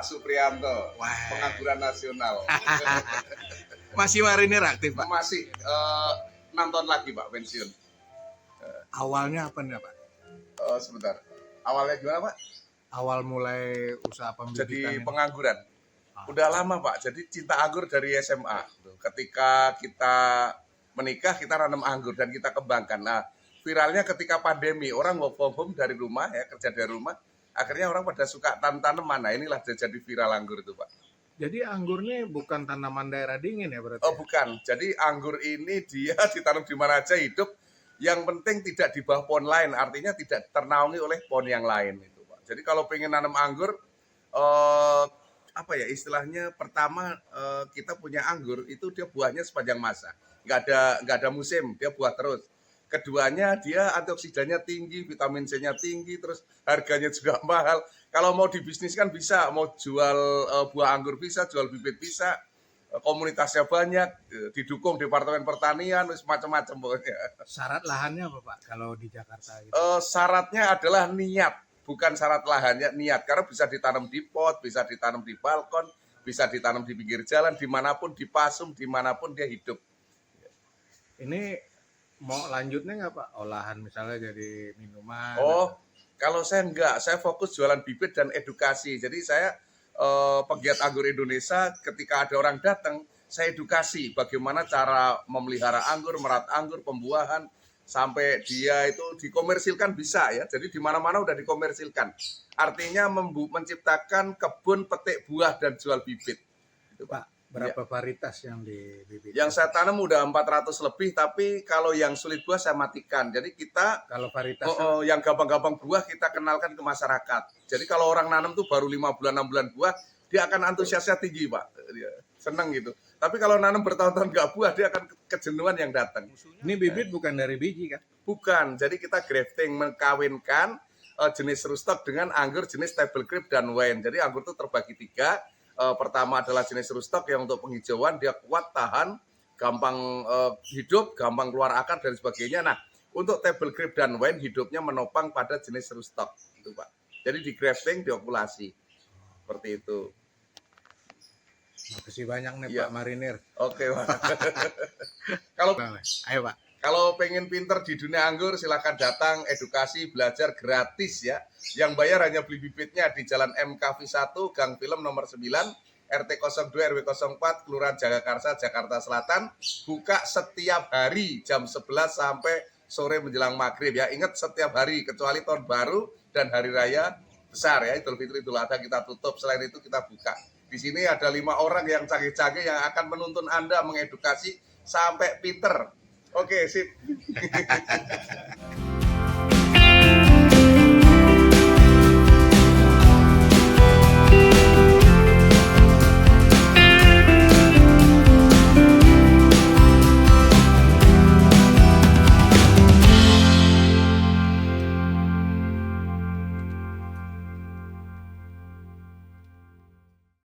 Supriyanto, Wah. pengangguran nasional. Masih marinir aktif, Pak? Masih 6 tahun lagi Pak pensiun. Awalnya apa nih, Pak? Sebentar. Awalnya gimana Pak? Awal mulai usaha pembibitan Jadi ini. pengangguran. Udah lama Pak. Jadi cinta anggur dari SMA. Ketika kita menikah kita nanam anggur dan kita kembangkan. Nah, viralnya ketika pandemi orang work from home dari rumah ya, kerja dari rumah. Akhirnya orang pada suka tanaman. Nah, inilah jadi viral anggur itu Pak. Jadi anggurnya bukan tanaman daerah dingin ya berarti? Oh bukan. Jadi anggur ini dia ditanam di mana aja hidup. Yang penting tidak di bawah pohon lain. Artinya tidak ternaungi oleh pohon yang lain itu Pak. Jadi kalau pengen nanam anggur, apa ya istilahnya, pertama kita punya anggur itu dia buahnya sepanjang masa, nggak ada musim, dia buah terus. Keduanya dia antioksidannya tinggi, vitamin C-nya tinggi, terus harganya juga mahal. Kalau mau dibisniskan bisa, mau jual buah anggur bisa, jual bibit bisa, komunitasnya banyak, didukung Departemen Pertanian, macam-macam pokoknya. Syarat lahannya apa Pak kalau di Jakarta gitu? Syaratnya adalah niat. Bukan syarat lahannya, niat. Karena bisa ditanam di pot, bisa ditanam di balkon, bisa ditanam di pinggir jalan, dimanapun, dipasung, dimanapun dia hidup. Ini mau lanjutnya nggak Pak? Olahan misalnya jadi minuman? Oh, kalau saya enggak. Saya fokus jualan bibit dan edukasi. Jadi saya pegiat anggur Indonesia, ketika ada orang datang, saya edukasi bagaimana cara memelihara anggur, merawat anggur, pembuahan, sampai dia itu dikomersilkan bisa ya. Jadi di mana-mana udah dikomersilkan. Artinya menciptakan kebun petik buah dan jual bibit. Itu Pak, berapa varietas yang dibibit? Yang saya tanam udah 400 lebih, tapi kalau yang sulit buah saya matikan. Jadi kita kalau varietas yang gampang-gampang buah kita kenalkan ke masyarakat. Jadi kalau orang nanam tuh baru 5 bulan 6 bulan buah, dia akan antusiasnya tinggi Pak. Dia senang gitu. Tapi kalau nanam bertahun-tahun nggak buah, dia akan kejenuhan yang datang. Ini bibit bukan dari biji kan? Bukan. Jadi kita grafting, mengkawinkan jenis rootstock dengan anggur jenis table grape dan wine. Jadi anggur itu terbagi 3. Pertama adalah jenis rootstock yang untuk penghijauan, dia kuat, tahan, gampang hidup, gampang keluar akar dan sebagainya. Nah, untuk table grape dan wine hidupnya menopang pada jenis rootstock itu Pak. Jadi di grafting, diokulasi. Seperti itu. Makasih banyak nih Ya. Pak Marinir. Oke Pak. Kalau Ayo Pak. Kalau pengen pinter di dunia anggur, silakan datang, edukasi, belajar gratis ya. Yang bayar hanya beli bibitnya di Jalan MKV1, Gang Film nomor 9, RT 02 RW 04, Kelurahan Jagakarsa, Jakarta Selatan. Buka setiap hari jam 11 sampai sore menjelang maghrib ya. Ingat setiap hari, kecuali tahun baru dan hari raya besar ya. Idul Fitri, Idul Adha kita tutup, selain itu kita buka. Di sini ada 5 orang yang canggih-canggih yang akan menuntun Anda mengedukasi sampai pinter. Oke, sip.